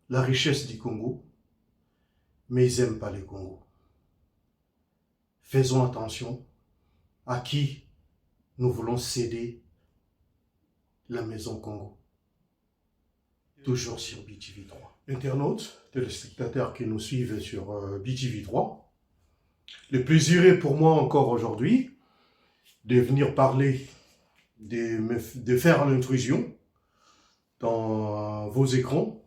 la richesse du Congo, mais ils n'aiment pas le Congo. Faisons attention à qui nous voulons céder la maison Congo. Toujours sur BTV3. Internautes, téléspectateurs qui nous suivent sur BTV3, le plaisir est pour moi encore aujourd'hui de venir parler, de faire l'intrusion dans vos écrans,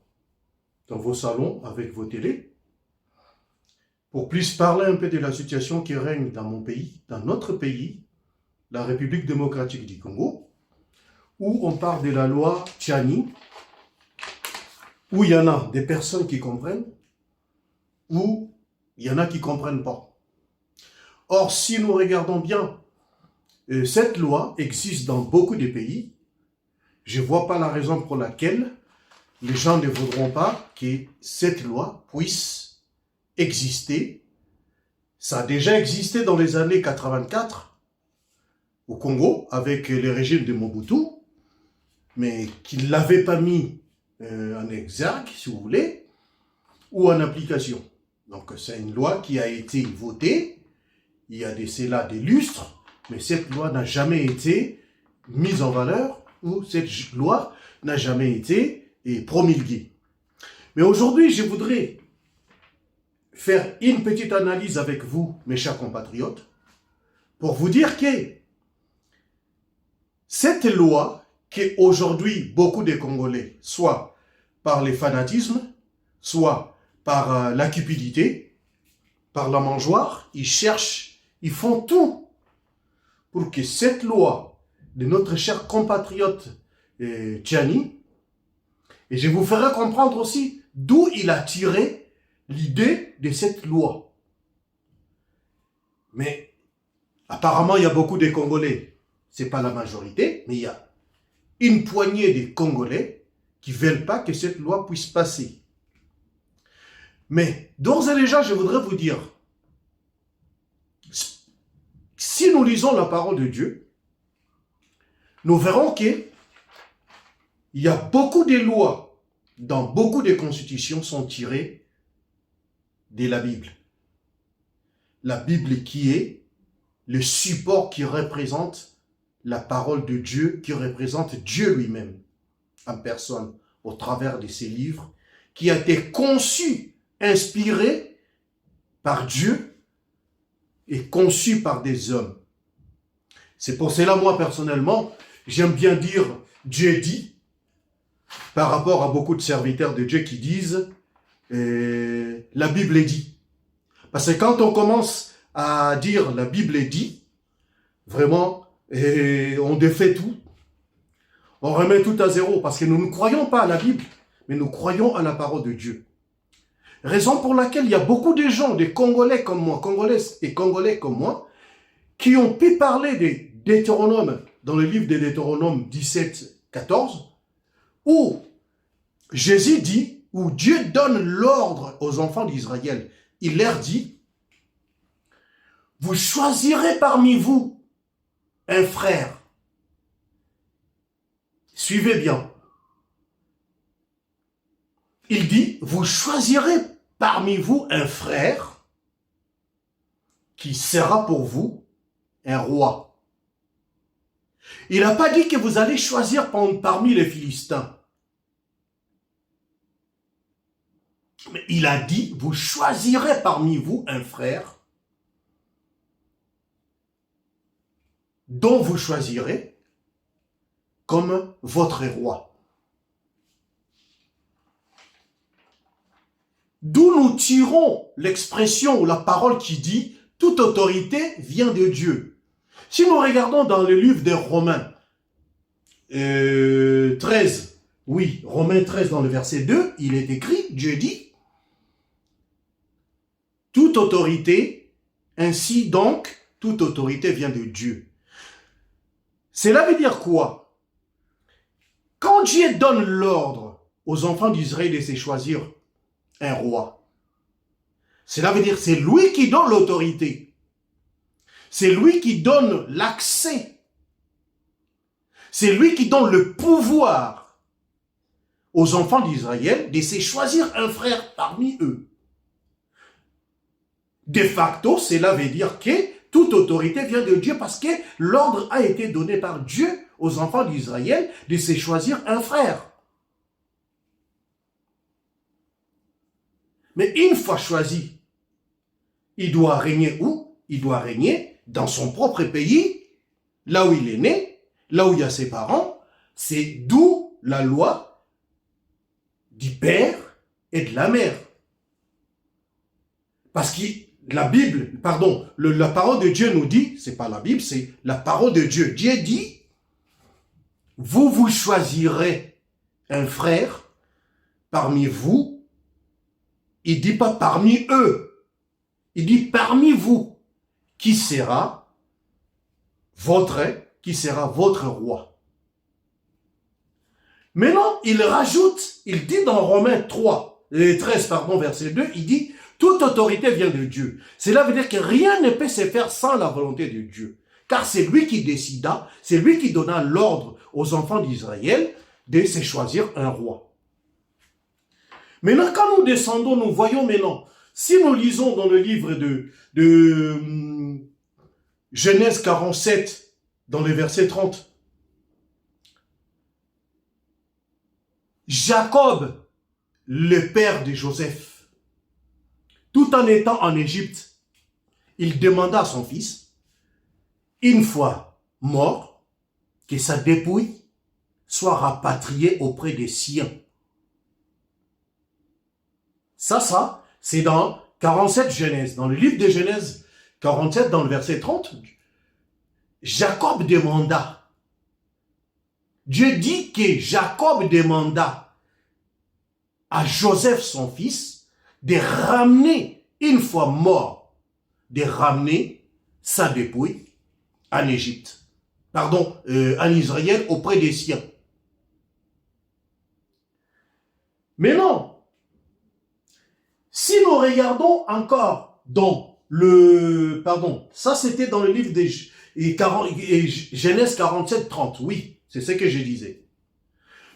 dans vos salons, avec vos télés, pour plus parler un peu de la situation qui règne dans mon pays, dans notre pays, la République démocratique du Congo, où on parle de la loi Tchani, où il y en a des personnes qui comprennent, où il y en a qui ne comprennent pas. Or, si nous regardons bien, cette loi existe dans beaucoup de pays. Je ne vois pas la raison pour laquelle les gens ne voudront pas que cette loi puisse exister. Ça a déjà existé dans les années 84 au Congo avec le régime de Mobutu, mais qu'il ne l'avait pas mis en exergue, si vous voulez, ou en application. Donc c'est une loi qui a été votée, il y a de cela des lustres, mais cette loi n'a jamais été mise en valeur, ou cette loi n'a jamais été promulguée. Mais aujourd'hui, je voudrais faire une petite analyse avec vous, mes chers compatriotes, pour vous dire que cette loi, qu'aujourd'hui beaucoup de Congolais, soit par le fanatisme, soit par la cupidité, par la mangeoire, ils cherchent, ils font tout pour que cette loi de notre cher compatriote Tchani, et je vous ferai comprendre aussi d'où il a tiré l'idée de cette loi. Mais apparemment, il y a beaucoup de Congolais, ce n'est pas la majorité, mais il y a une poignée de Congolais qui ne veulent pas que cette loi puisse passer. Mais d'ores et déjà, je voudrais vous dire, si nous lisons la parole de Dieu, nous verrons qu'il y a beaucoup de lois dans beaucoup de constitutions sont tirées de la Bible. La Bible qui est le support qui représente la parole de Dieu, qui représente Dieu lui-même en personne au travers de ses livres, qui a été conçu, inspiré par Dieu et conçu par des hommes. C'est pour cela, moi, personnellement, j'aime bien dire Dieu dit, par rapport à beaucoup de serviteurs de Dieu qui disent la Bible est dit. Parce que quand on commence à dire la Bible est dit, vraiment, on défait tout. On remet tout à zéro parce que nous ne croyons pas à la Bible, mais nous croyons à la parole de Dieu. Raison pour laquelle il y a beaucoup de gens, des Congolais comme moi, Congolaises et Congolais comme moi, qui ont pu parler des Deutéronomes, dans le livre de Deutéronome 17, 14, où Jésus dit, où Dieu donne l'ordre aux enfants d'Israël. Il leur dit, vous choisirez parmi vous un frère. Suivez bien. Il dit, vous choisirez parmi vous un frère qui sera pour vous un roi. Il n'a pas dit que vous allez choisir parmi les Philistins. Mais il a dit, vous choisirez parmi vous un frère dont vous choisirez comme votre roi. D'où nous tirons l'expression ou la parole qui dit « toute autorité vient de Dieu ». Si nous regardons dans le livre des Romains 13, oui, Romains 13 dans le verset 2, il est écrit, Dieu dit « toute autorité, ainsi donc, toute autorité vient de Dieu ». Cela veut dire quoi? Quand Dieu donne l'ordre aux enfants d'Israël de se choisir un roi, cela veut dire c'est lui qui donne l'autorité. C'est lui qui donne l'accès. C'est lui qui donne le pouvoir aux enfants d'Israël de se choisir un frère parmi eux. De facto, cela veut dire que toute autorité vient de Dieu parce que l'ordre a été donné par Dieu aux enfants d'Israël de se choisir un frère. Mais une fois choisi, il doit régner où? Il doit régner dans son propre pays, là où il est né, là où il y a ses parents. C'est d'où la loi du père et de la mère. Parce que la Bible, pardon, la parole de Dieu nous dit, c'est pas la Bible, c'est la parole de Dieu. Dieu dit, vous choisirez un frère parmi vous. Il dit pas parmi eux. Il dit parmi vous. Qui sera votre roi. Maintenant, il rajoute, il dit dans Romains 13, verset 2, il dit, toute autorité vient de Dieu. Cela veut dire que rien ne peut se faire sans la volonté de Dieu. Car c'est lui qui décida, c'est lui qui donna l'ordre aux enfants d'Israël de se choisir un roi. Maintenant, quand nous descendons, nous voyons maintenant, si nous lisons dans le livre de Genèse 47, dans le verset 30, Jacob, le père de Joseph, tout en étant en Égypte, il demanda à son fils, une fois mort, que sa dépouille soit rapatriée auprès des siens. Ça, c'est dans 47 Genèse, dans le livre de Genèse 47, dans le verset 30, Jacob demanda, Dieu dit que Jacob demanda à Joseph, son fils, de ramener, une fois mort, de ramener sa dépouille en Égypte. Pardon, en Israël, auprès des siens. Mais non, si nous regardons encore dans ça c'était dans le livre de Genèse 47, 30, oui, c'est ce que je disais.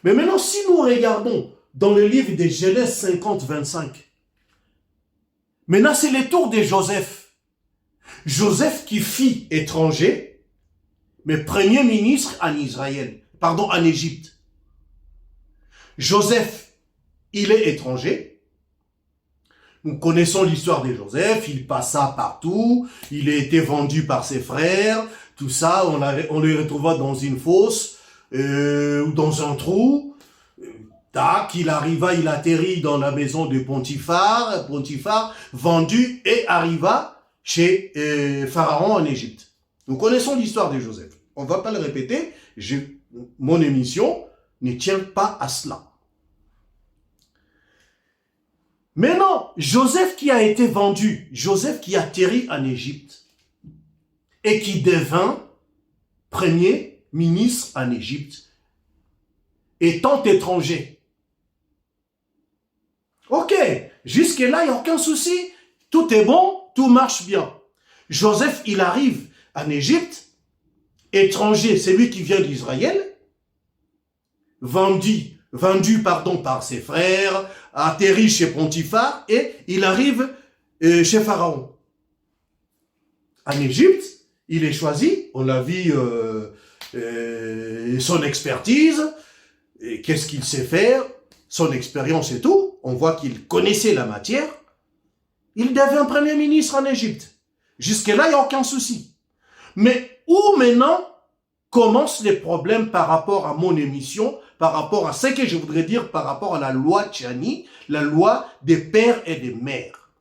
Mais maintenant, si nous regardons dans le livre de Genèse 50, 25, maintenant c'est le tour de Joseph. Joseph qui fit étranger, mais premier ministre en Israël, en Égypte. Joseph, il est étranger. Nous connaissons l'histoire de Joseph, il passa partout, il a été vendu par ses frères, tout ça, on le retrouva dans une fosse, ou dans un trou. Tac, il arriva, il atterrit dans la maison de Potiphar, vendu, et arriva chez Pharaon en Égypte. Nous connaissons l'histoire de Joseph. On ne va pas le répéter, mon émission ne tient pas à cela. Mais non, Joseph qui a été vendu, Joseph qui atterrit en Égypte et qui devint premier ministre en Égypte, étant étranger. Ok, jusque-là, il n'y a aucun souci, tout est bon, tout marche bien. Joseph, il arrive en Égypte, étranger, c'est lui qui vient d'Israël, vendu par ses frères, atterrit chez Potiphar et il arrive chez Pharaon. En Égypte, il est choisi, on l'a vu son expertise, qu'est-ce qu'il sait faire, son expérience et tout, on voit qu'il connaissait la matière, il devient premier ministre en Égypte. Jusque-là, il n'y a aucun souci. Mais où maintenant commencent les problèmes par rapport à mon émission, par rapport à ce que je voudrais dire, par rapport à la loi Tchani, la loi des pères et des mères.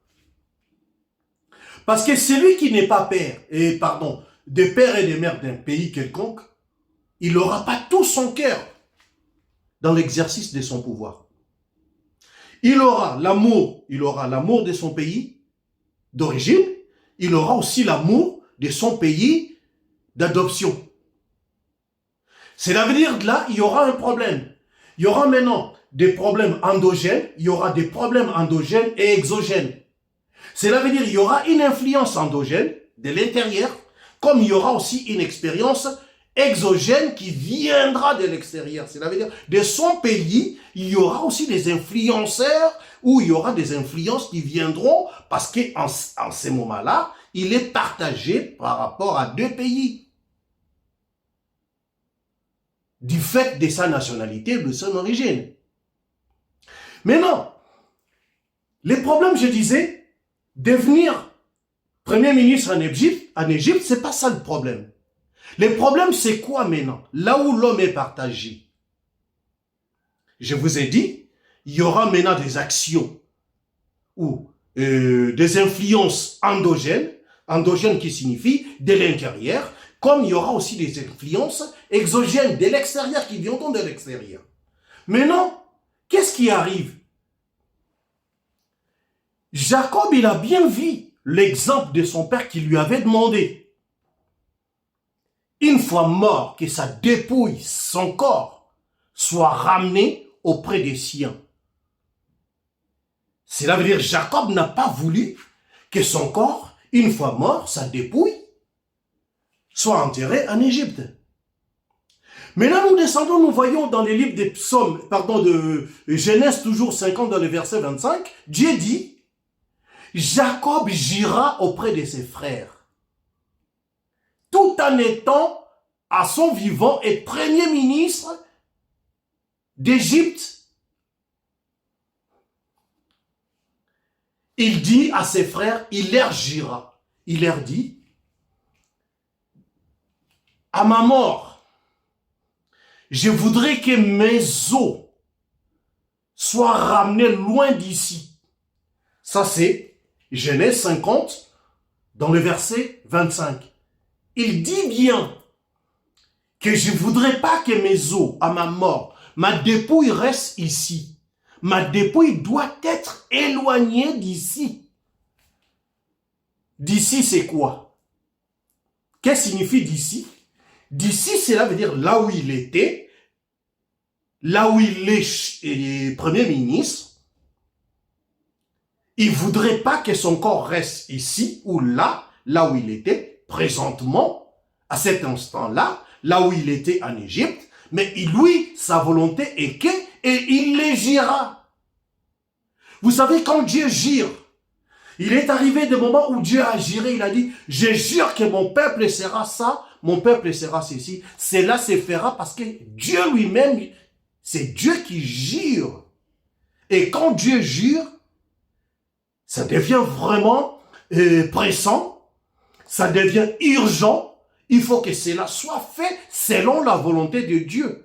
Parce que celui qui n'est pas père, des pères et des mères d'un pays quelconque, il n'aura pas tout son cœur dans l'exercice de son pouvoir. Il aura l'amour de son pays d'origine, il aura aussi l'amour de son pays d'adoption. Cela veut dire que là, il y aura un problème. Il y aura maintenant des problèmes endogènes, il y aura des problèmes endogènes et exogènes. Cela veut dire qu'il y aura une influence endogène de l'intérieur, comme il y aura aussi une expérience exogène qui viendra de l'extérieur. C'est-à-dire, de son pays, il y aura aussi des influenceurs ou il y aura des influences qui viendront parce qu'en ce moment-là, il est partagé par rapport à deux pays. Du fait de sa nationalité, de son origine. Maintenant, les problèmes, je disais, devenir Premier ministre en Égypte, c'est pas ça le problème. Le problème, c'est quoi maintenant? Là où l'homme est partagé. Je vous ai dit, il y aura maintenant des actions ou des influences endogènes qui signifie de l'intérieur, comme il y aura aussi des influences exogènes de l'extérieur qui viendront de l'extérieur. Maintenant, qu'est-ce qui arrive? Jacob, il a bien vu l'exemple de son père qui lui avait demandé, une fois mort, que sa dépouille, son corps, soit ramené auprès des siens. Cela veut dire que Jacob n'a pas voulu que son corps, une fois mort, sa dépouille, soit enterré en Égypte. Maintenant, nous descendons, nous voyons dans les livres des psaumes, de Genèse, toujours 50, dans le verset 25, Dieu dit, Jacob gira auprès de ses frères, tout en étant à son vivant et premier ministre d'Égypte. Il dit à ses frères, il leur gira. Il leur dit, à ma mort, je voudrais que mes os soient ramenés loin d'ici. Ça c'est Genèse 50, dans le verset 25. Il dit bien que je ne voudrais pas que mes os, à ma mort, ma dépouille reste ici. Ma dépouille doit être éloignée d'ici. D'ici, c'est quoi? Qu'est-ce que signifie d'ici? D'ici, cela veut dire là où il était, là où il est premier ministre. Il ne voudrait pas que son corps reste ici ou là où il était, présentement, à cet instant-là, là où il était en Égypte, mais lui, sa volonté est que, et il les gira. Vous savez, quand Dieu gire, il est arrivé des moments où Dieu a giré, il a dit, je jure que mon peuple sera ça, mon peuple sera ceci. Cela se fera parce que Dieu lui-même, c'est Dieu qui jure. Et quand Dieu jure, ça devient vraiment pressant, ça devient urgent. Il faut que cela soit fait selon la volonté de Dieu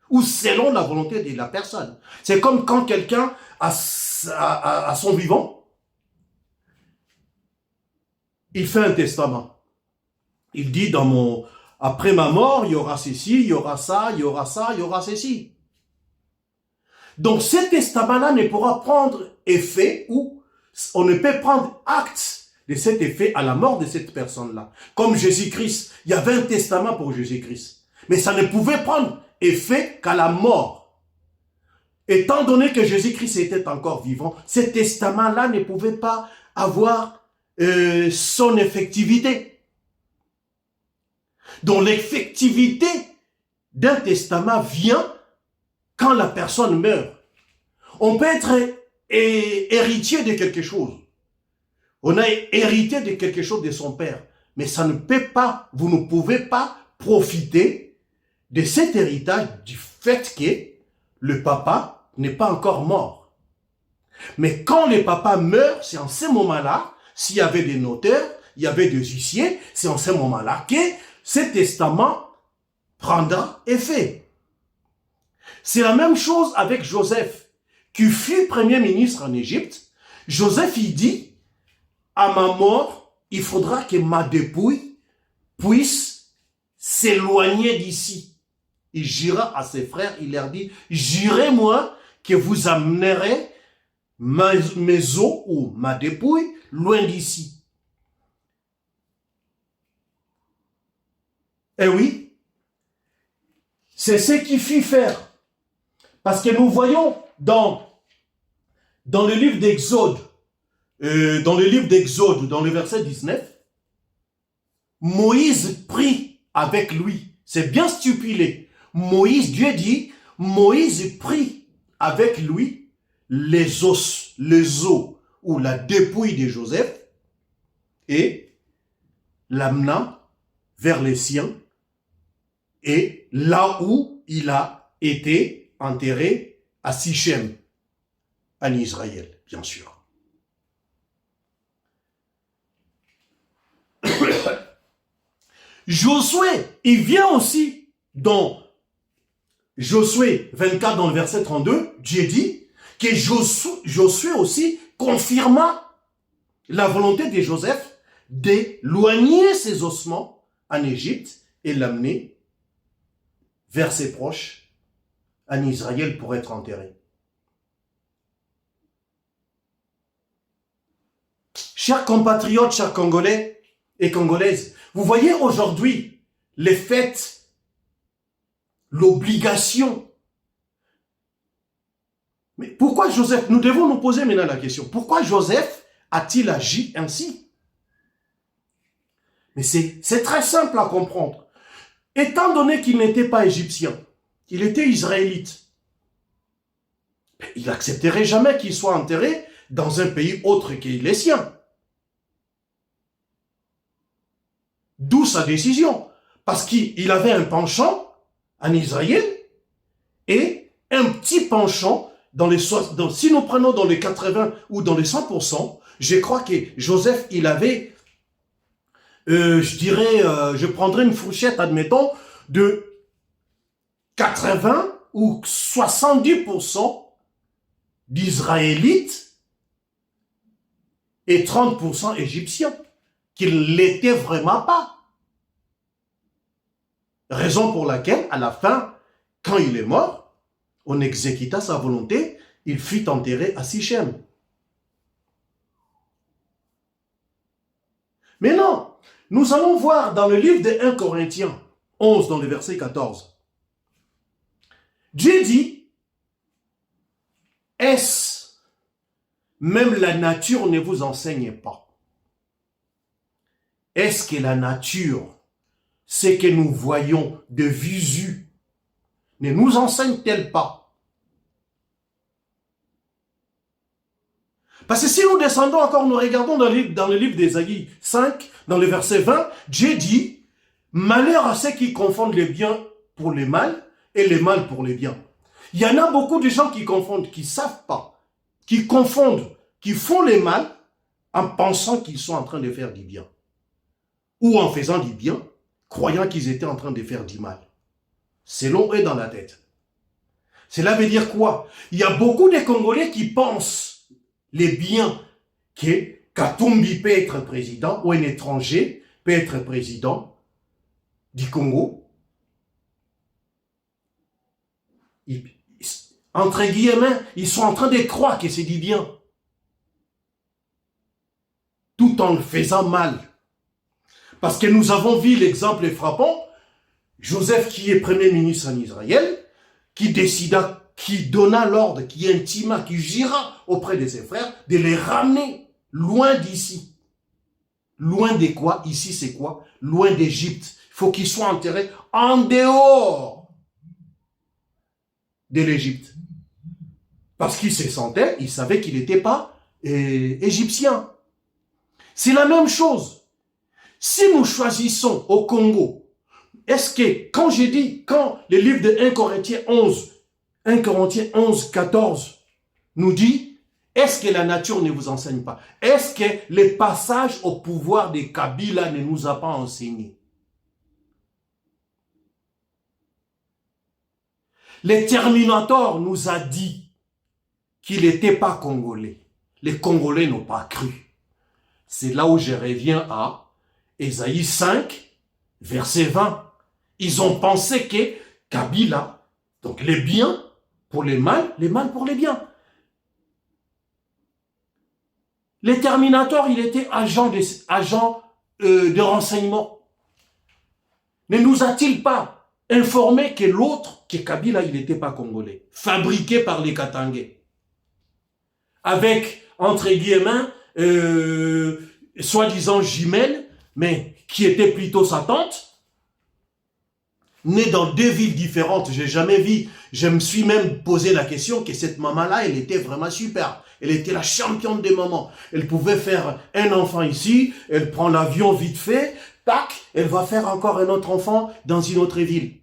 ou selon la volonté de la personne. C'est comme quand quelqu'un a son vivant, il fait un testament. Il dit après ma mort, il y aura ceci, il y aura ça, il y aura ça, il y aura ceci. Donc ce testament-là ne pourra prendre effet ou on ne peut prendre acte de cet effet à la mort de cette personne-là. Comme Jésus-Christ, il y avait un testament pour Jésus-Christ. Mais ça ne pouvait prendre effet qu'à la mort. Étant donné que Jésus-Christ était encore vivant, ce testament-là ne pouvait pas avoir son effectivité. Donc l'effectivité d'un testament vient quand la personne meurt. On peut être héritier de quelque chose. On a hérité de quelque chose de son père. Mais ça ne peut pas, vous ne pouvez pas profiter de cet héritage du fait que le papa n'est pas encore mort. Mais quand le papa meurt, c'est en ce moment-là, s'il y avait des notaires, il y avait des huissiers, c'est en ce moment-là que ce testament prendra effet. C'est la même chose avec Joseph, qui fut premier ministre en Égypte. Joseph, il dit, à ma mort, il faudra que ma dépouille puisse s'éloigner d'ici. Il jura à ses frères, il leur dit, jurez-moi que vous amènerez mes os ou ma dépouille loin d'ici. Eh oui, c'est ce qu'il fit faire. Parce que nous voyons dans le livre d'Exode, dans le verset 19, Moïse prit avec lui c'est bien stipulé. Moïse, Dieu dit, Moïse prit avec lui les os ou la dépouille de Joseph et l'amena vers les siens et là où il a été enterré à Sichem, en Israël, bien sûr. Josué, il vient aussi dans Josué 24, dans le verset 32, Dieu dit que Josué aussi confirma la volonté de Joseph d'éloigner ses ossements en Égypte et l'amener vers ses proches en Israël pour être enterré. Chers compatriotes, chers Congolais et Congolaises, vous voyez aujourd'hui les fêtes, l'obligation. Mais pourquoi Joseph, nous devons nous poser maintenant la question, pourquoi Joseph a-t-il agi ainsi? Mais c'est très simple à comprendre. Étant donné qu'il n'était pas égyptien, il était israélite, il n'accepterait jamais qu'il soit enterré dans un pays autre que les siens. D'où sa décision. Parce qu'il avait un penchant en Israël et un petit penchant dans les si nous prenons dans les 80 ou dans les 100%, je crois que Joseph, il avait, je prendrais une fourchette, admettons, de 80 ou 70% d'Israélites et 30% égyptiens, qu'il ne l'était vraiment pas. Raison pour laquelle, à la fin, quand il est mort, on exécuta sa volonté, il fut enterré à Sichem. Mais non, nous allons voir dans le livre de 1 Corinthiens 11, dans le verset 14. Dieu dit, est-ce même la nature ne vous enseigne pas? Est-ce que la nature, ce que nous voyons de visu, ne nous enseigne-t-elle pas? Parce que si nous descendons encore, nous regardons dans le livre d'Ésaïe 5, dans le verset 20, Dieu dit, malheur à ceux qui confondent les biens pour les mal et les mal pour les biens. Il y en a beaucoup de gens qui confondent, qui ne savent pas, qui confondent, qui font les mal en pensant qu'ils sont en train de faire du bien. Ou en faisant du bien, croyant qu'ils étaient en train de faire du mal. Selon eux dans la tête. Cela veut dire quoi? Il y a beaucoup de Congolais qui pensent les biens que Katumbi peut être président ou un étranger peut être président du Congo. Entre guillemets, ils sont en train de croire que c'est du bien. Tout en le faisant mal. Parce que nous avons vu l'exemple frappant, Joseph qui est premier ministre en Israël, qui décida, qui donna l'ordre, qui intima, qui jura auprès de ses frères de les ramener loin d'ici. Loin de quoi? Ici c'est quoi? Loin d'Égypte. Il faut qu'ils soient enterrés en dehors de l'Égypte. Parce qu'il se sentait, il savait qu'il n'était pas égyptien. C'est la même chose. Si nous choisissons au Congo, est-ce que, quand j'ai dit, quand le livre de 1 Corinthiens 11, 14 nous dit, est-ce que la nature ne vous enseigne pas? Est-ce que le passage au pouvoir de Kabila ne nous a pas enseigné? Le Terminator nous a dit qu'il n'était pas congolais. Les Congolais n'ont pas cru. C'est là où je reviens à Ésaïe 5, verset 20. Ils ont pensé que Kabila, donc les biens pour les mal pour les biens. Le Terminator, il était agent de renseignement. Ne nous a-t-il pas informé que l'autre, que Kabila, il n'était pas congolais, fabriqué par les Katangais, avec, entre guillemets, soi-disant jumelle, mais qui était plutôt sa tante, née dans deux villes différentes, j'ai jamais vu. Je me suis même posé la question que cette maman-là, elle était vraiment super. Elle était la championne des mamans. Elle pouvait faire un enfant ici, elle prend l'avion vite fait, tac, elle va faire encore un autre enfant dans une autre ville.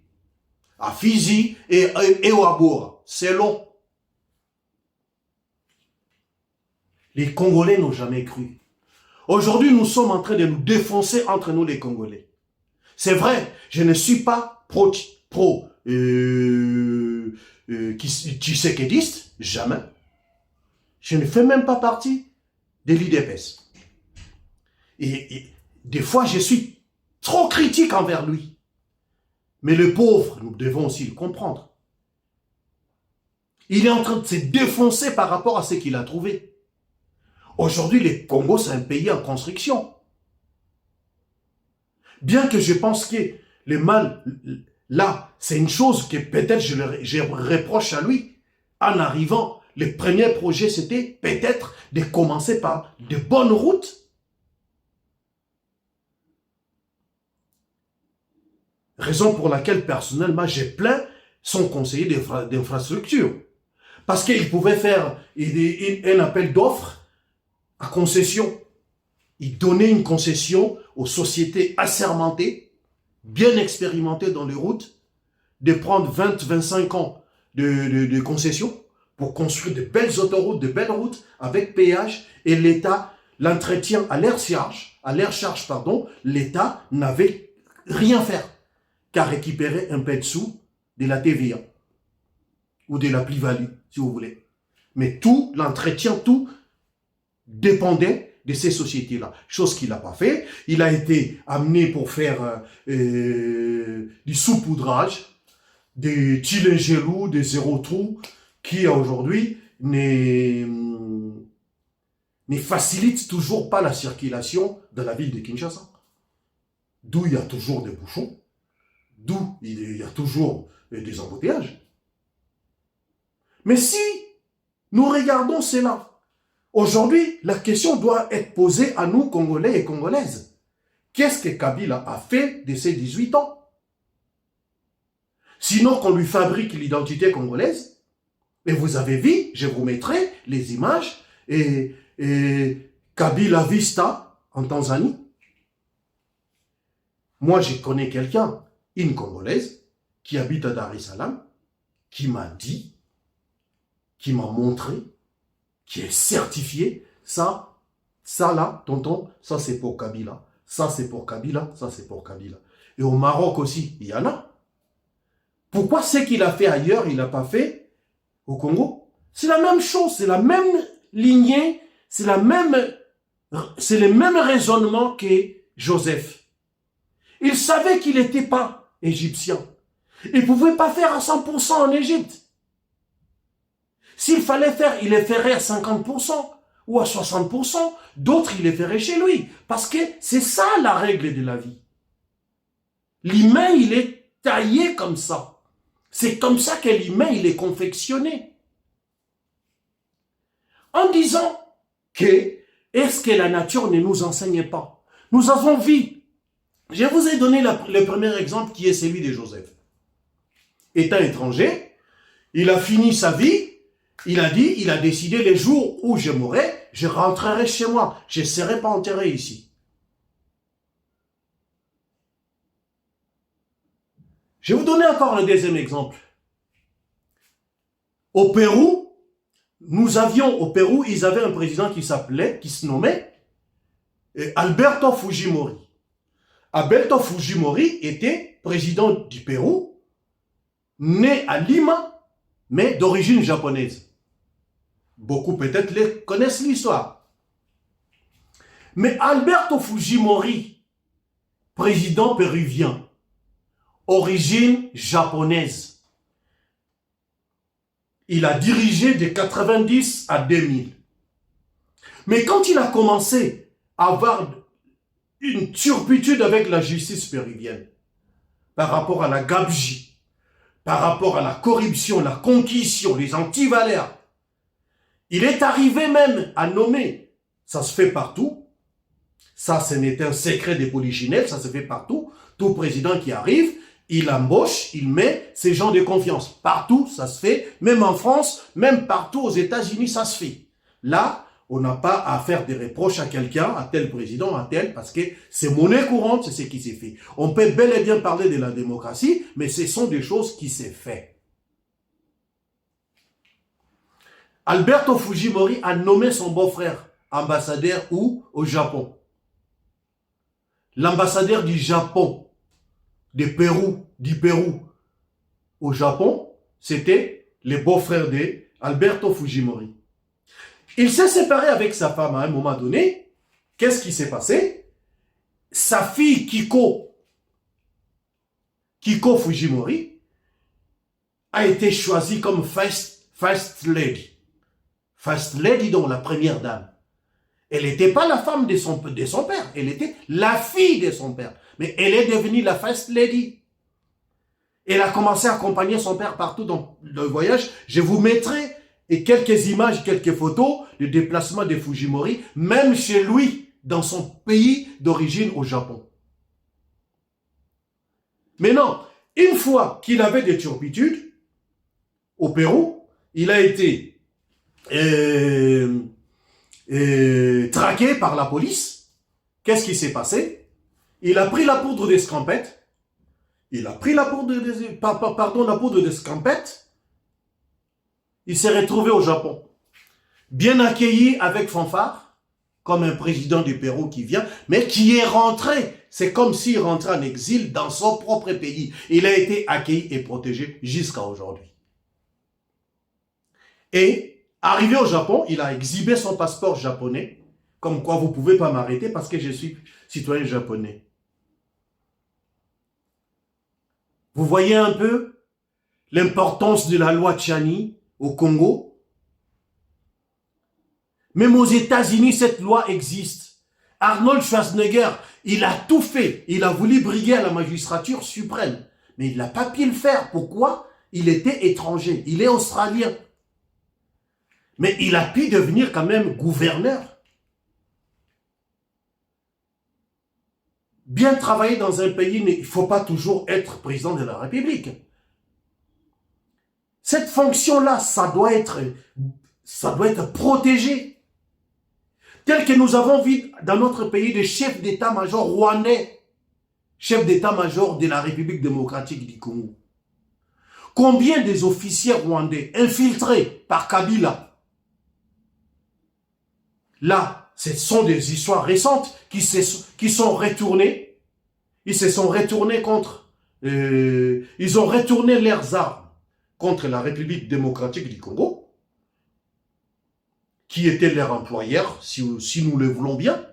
À Fizi et au Aboura. C'est long. Les Congolais n'ont jamais cru. Aujourd'hui, nous sommes en train de nous défoncer entre nous les Congolais. C'est vrai, je ne suis pas tshisekedi, jamais. Je ne fais même pas partie de l'IDPS. Et des fois, je suis trop critique envers lui. Mais le pauvre, nous devons aussi le comprendre. Il est en train de se défoncer par rapport à ce qu'il a trouvé. Aujourd'hui, le Congo, c'est un pays en construction. Bien que je pense que le mal, là, c'est une chose que peut-être je reproche à lui. En arrivant, le premier projet, c'était peut-être de commencer par de bonnes routes. Raison pour laquelle, personnellement, j'ai plaint son conseiller d'infrastructure. Parce qu'il pouvait faire un appel d'offres à concession. Il donnait une concession aux sociétés assermentées, bien expérimentées dans les routes, de prendre 20-25 ans de concession pour construire de belles autoroutes, de belles routes avec péage, et l'État l'entretient à leur charge, l'État n'avait rien fait qu'à récupérer un peu de sous de la TVA ou de la plus-value, si vous voulez. Mais tout, l'entretien, tout dépendait de ces sociétés-là. Chose qu'il n'a pas fait. Il a été amené pour faire du saupoudrage, des Tilingelou, des zéro trou, qui aujourd'hui ne facilite toujours pas la circulation dans la ville de Kinshasa. D'où il y a toujours des bouchons, d'où il y a toujours des embouteillages. Mais si nous regardons cela, aujourd'hui, la question doit être posée à nous, Congolais et Congolaises. Qu'est-ce que Kabila a fait de ses 18 ans? Sinon qu'on lui fabrique l'identité congolaise. Et vous avez vu, je vous mettrai les images, et Kabila Vista en Tanzanie. Moi, je connais quelqu'un, une Congolaise, qui habite à Dar es Salaam, qui m'a dit, qui m'a montré, qui est certifié, ça là, tonton, ça c'est pour Kabila, ça c'est pour Kabila, ça c'est pour Kabila. Et au Maroc aussi, il y en a. Pourquoi ce qu'il a fait ailleurs, il n'a pas fait au Congo? C'est la même chose, c'est la même lignée, c'est le même raisonnement que Joseph. Il savait qu'il n'était pas égyptien. Il ne pouvait pas faire à 100% en Égypte. S'il fallait faire, il les ferait à 50% ou à 60%. D'autres, il les ferait chez lui. Parce que c'est ça la règle de la vie. L'humain, il est taillé comme ça. C'est comme ça que l'humain, il est confectionné. En disant que, est-ce que la nature ne nous enseigne pas? Nous avons vu. Je vous ai donné le premier exemple qui est celui de Joseph. Étant étranger, il a fini sa vie. Il a dit, il a décidé les jours où je mourrai, je rentrerai chez moi. Je ne serai pas enterré ici. Je vais vous donner encore un deuxième exemple. Au Pérou, ils avaient un président qui se nommait Alberto Fujimori. Alberto Fujimori était président du Pérou, né à Lima, mais d'origine japonaise. Beaucoup peut-être connaissent l'histoire. Mais Alberto Fujimori, président péruvien, origine japonaise. Il a dirigé de 90 à 2000. Mais quand il a commencé à avoir une turpitude avec la justice péruvienne, par rapport à la gabegie, par rapport à la corruption, la conquisition, les antivaleurs, il est arrivé même à nommer, ça se fait partout, ça ce n'est un secret des polichinelles, ça se fait partout, tout président qui arrive, il embauche, il met ces gens de confiance. Partout, ça se fait. Même en France, même partout aux États-Unis, ça se fait. Là, on n'a pas à faire des reproches à quelqu'un, à tel président, à tel, parce que c'est monnaie courante, c'est ce qui s'est fait. On peut bel et bien parler de la démocratie, mais ce sont des choses qui s'est fait. Alberto Fujimori a nommé son beau-frère ambassadeur où? Au Japon. L'ambassadeur du Japon, du Pérou, au Japon, c'était le beau-frère d'Alberto Fujimori. Il s'est séparé avec sa femme à un moment donné. Qu'est-ce qui s'est passé? Sa fille Kiko Fujimori, a été choisie comme First Lady. First Lady, donc la première dame. Elle n'était pas la femme de son père, elle était la fille de son père. Mais elle est devenue la First Lady. Elle a commencé à accompagner son père partout dans le voyage. Je vous mettrai quelques images, quelques photos de déplacement de Fujimori, même chez lui, dans son pays d'origine au Japon. Maintenant, une fois qu'il avait des turpitudes, au Pérou, il a été traqué par la police. Qu'est-ce qui s'est passé? Il a pris la poudre d'escampette. La poudre d'escampette. Il s'est retrouvé au Japon. Bien accueilli avec fanfare, comme un président du Pérou qui vient, mais qui est rentré. C'est comme s'il rentrait en exil dans son propre pays. Il a été accueilli et protégé jusqu'à aujourd'hui. Et, arrivé au Japon, il a exhibé son passeport japonais, comme quoi vous ne pouvez pas m'arrêter parce que je suis citoyen japonais. Vous voyez un peu l'importance de la loi Tchani au Congo? Même aux États-Unis, cette loi existe. Arnold Schwarzenegger, il a tout fait. Il a voulu briguer à la magistrature suprême. Mais il n'a pas pu le faire. Pourquoi? Il était étranger. Il est australien. Mais il a pu devenir quand même gouverneur. Bien travailler dans un pays, mais il ne faut pas toujours être président de la République. Cette fonction-là, ça doit être protégé. Tel que nous avons vu dans notre pays des chefs d'état-major rwandais, chefs d'état-major de la République démocratique du Congo. Combien des officiers rwandais infiltrés par Kabila? Là, ce sont des histoires récentes qui sont retournées. Ils se sont retournés contre... ils ont retourné leurs armes contre la République démocratique du Congo, qui était leur employeur, si nous le voulons bien.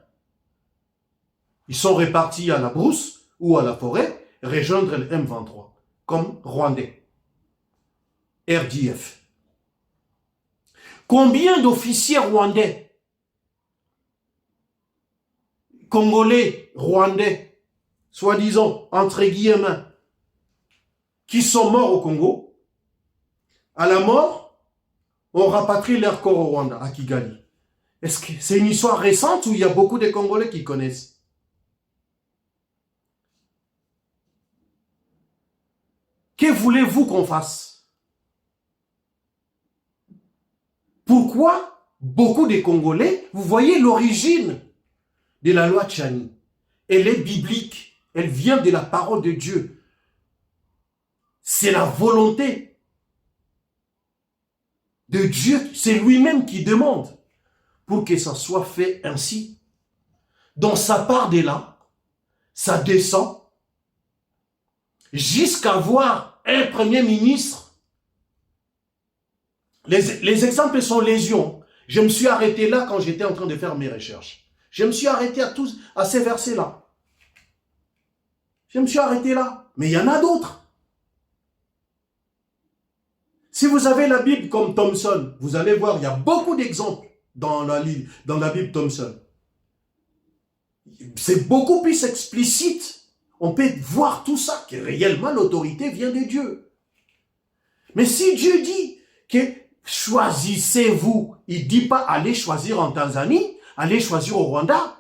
Ils sont répartis à la brousse ou à la forêt, rejoindre le M23, comme Rwandais. RDF. Combien d'officiers rwandais, Congolais, Rwandais, soi-disant, entre guillemets, qui sont morts au Congo, à la mort, on rapatrie leur corps au Rwanda, à Kigali. Est-ce que c'est une histoire récente où il y a beaucoup de Congolais qui connaissent? Que voulez-vous qu'on fasse? Pourquoi beaucoup de Congolais, vous voyez l'origine de la loi Tchani, elle est biblique, elle vient de la parole de Dieu. C'est la volonté de Dieu, c'est lui-même qui demande pour que ça soit fait ainsi. Donc ça part de là, ça descend, jusqu'à voir un premier ministre. Les exemples sont légion. Je me suis arrêté là quand j'étais en train de faire mes recherches. Je me suis arrêté à ces versets-là. Je me suis arrêté là. Mais il y en a d'autres. Si vous avez la Bible comme Thomson, vous allez voir, il y a beaucoup d'exemples dans la Bible Thomson. C'est beaucoup plus explicite. On peut voir tout ça, que réellement l'autorité vient de Dieu. Mais si Dieu dit que choisissez-vous, il ne dit pas allez choisir en Tanzanie, allez choisir au Rwanda.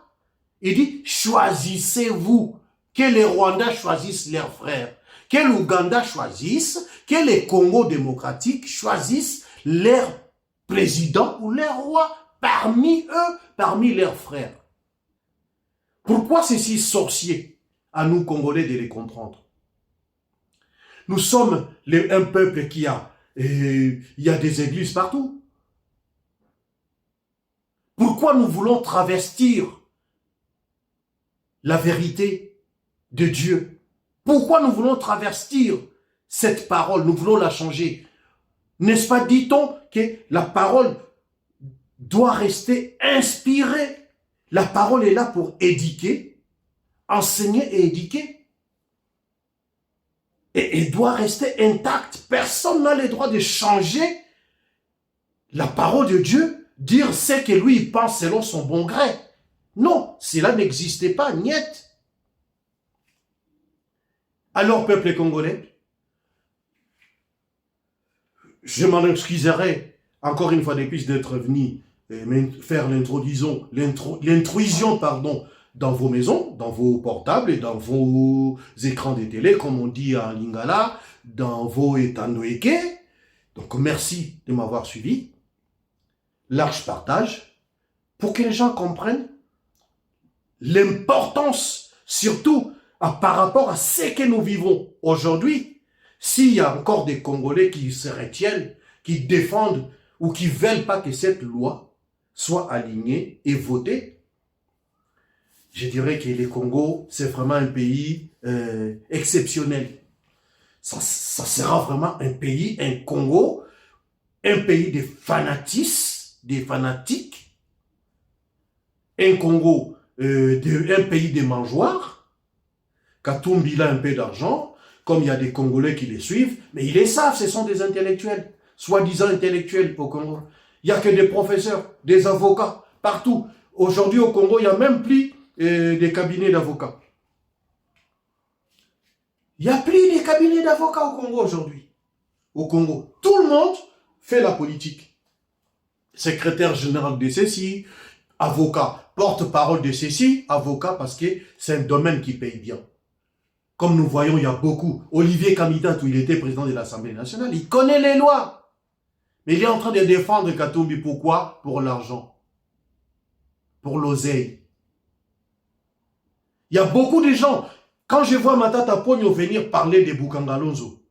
Il dit choisissez-vous, que les Rwandais choisissent leurs frères, que l'Ouganda choisisse, que les Congo démocratiques choisissent leur président ou leur roi parmi eux, parmi leurs frères. Pourquoi c'est si sorcier à nous Congolais de les comprendre? Nous sommes un peuple qui a, il y a des églises partout. Pourquoi nous voulons travestir la vérité de Dieu? Pourquoi nous voulons travestir cette parole? Nous voulons la changer. N'est-ce pas, dit-on, que la parole doit rester inspirée? La parole est là pour éduquer, enseigner et éduquer. Et doit rester intacte. Personne n'a le droit de changer la parole de Dieu, dire ce que lui pense selon son bon gré. Non, cela n'existait pas, niet. Alors, peuple congolais, je m'en excuserai encore une fois de plus d'être venu faire l'intrusion, dans vos maisons, dans vos portables et dans vos écrans de télé, comme on dit en lingala, dans vos etandoeke. Donc, merci de m'avoir suivi. Large partage pour que les gens comprennent l'importance, surtout par rapport à ce que nous vivons aujourd'hui. S'il y a encore des Congolais qui se retiennent, qui défendent ou qui ne veulent pas que cette loi soit alignée et votée, je dirais que le Congo, c'est vraiment un pays exceptionnel. Ça sera vraiment un pays, un Congo, un pays de fanatisme, des fanatiques, un Congo, un pays des mangeoires. Katumbi a un peu d'argent, comme il y a des Congolais qui les suivent, mais ils les savent, ce sont des intellectuels, soi-disant intellectuels au Congo. Il n'y a que des professeurs, des avocats, partout. Aujourd'hui au Congo, il n'y a même plus des cabinets d'avocats. Il n'y a plus de cabinets d'avocats au Congo aujourd'hui. Au Congo, tout le monde fait la politique. Secrétaire général de ceci, avocat, porte-parole de ceci, avocat parce que c'est un domaine qui paye bien. Comme nous voyons, il y a beaucoup. Olivier Kamitantou, il était président de l'Assemblée nationale, il connaît les lois. Mais il est en train de défendre Katumbi. Pourquoi? Pour l'argent. Pour l'oseille. Il y a beaucoup de gens, quand je vois Matata Pogno venir parler de Boukangalonzo,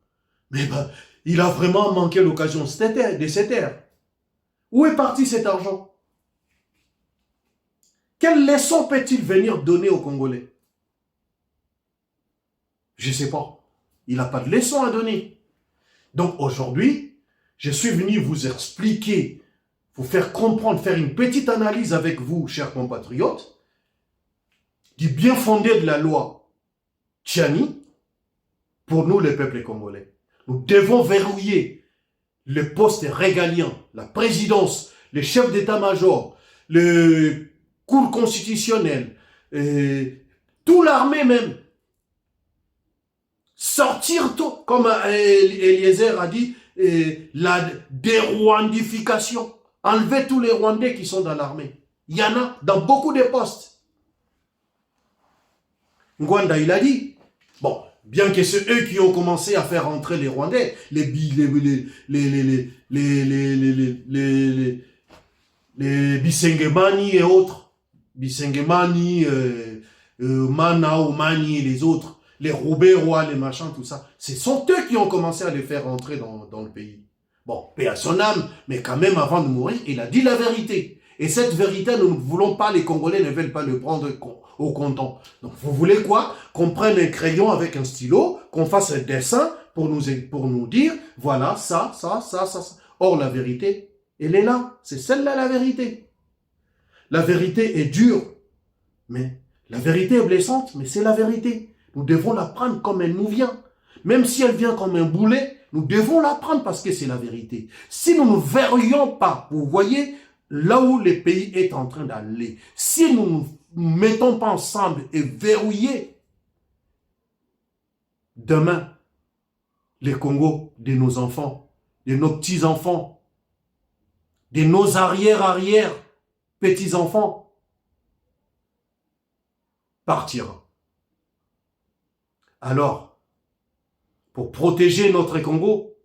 mais ben, il a vraiment manqué l'occasion de cette ère. Où est parti cet argent? Quelle leçon peut-il venir donner aux Congolais? Je ne sais pas. Il n'a pas de leçon à donner. Donc aujourd'hui, je suis venu vous expliquer, vous faire comprendre, faire une petite analyse avec vous, chers compatriotes, du bien fondé de la loi Tchani pour nous, le peuple congolais. Nous devons verrouiller le poste régalien, la présidence, le chef d'état-major, le cour constitutionnel, tout l'armée même. Sortir tout, comme Eliezer a dit, la dérwandification. Enlever tous les Rwandais qui sont dans l'armée. Il y en a dans beaucoup de postes. Ngwanda, il a dit, bon, bien que c'est eux qui ont commencé à faire rentrer les Rwandais, les Bisengemani et autres, Bisengemani, Manao, Mani et les autres, les Roubaix-Rois, les machins, tout ça, ce sont eux qui ont commencé à les faire rentrer dans le pays. Bon, paix à son âme, mais quand même avant de mourir, il a dit la vérité. Et cette vérité, nous ne voulons pas, les Congolais ne veulent pas le prendre au comptant. Donc, vous voulez quoi? Qu'on prenne un crayon avec un stylo, qu'on fasse un dessin pour nous dire, voilà, ça. Or, la vérité, elle est là. C'est celle-là, la vérité. La vérité est dure, mais la vérité est blessante, mais c'est la vérité. Nous devons la prendre comme elle nous vient. Même si elle vient comme un boulet, nous devons la prendre parce que c'est la vérité. Si nous ne verrions pas, vous voyez, là où le pays est en train d'aller, si nous ne nous mettons pas ensemble et verrouiller, demain, les Congo de nos enfants, de nos petits-enfants, de nos arrière petits-enfants, partira. Alors, pour protéger notre Congo,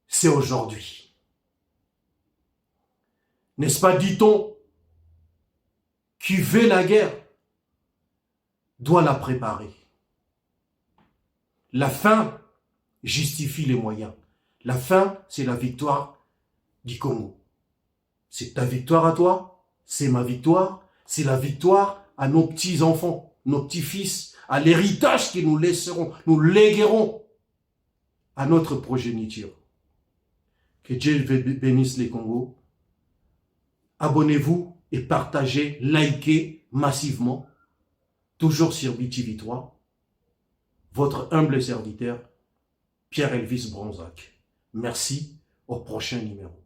c'est aujourd'hui. N'est-ce pas, dit-on, qui veut la guerre doit la préparer. La fin justifie les moyens. La fin, c'est la victoire du Congo. C'est ta victoire à toi, c'est ma victoire, c'est la victoire à nos petits-enfants, nos petits-fils, à l'héritage que nous laisserons, nous léguerons à notre progéniture. Que Dieu bénisse les Congos. Abonnez-vous et partagez, likez massivement, toujours sur BTV3, votre humble serviteur, Pierre Elvis Bronzac. Merci, au prochain numéro.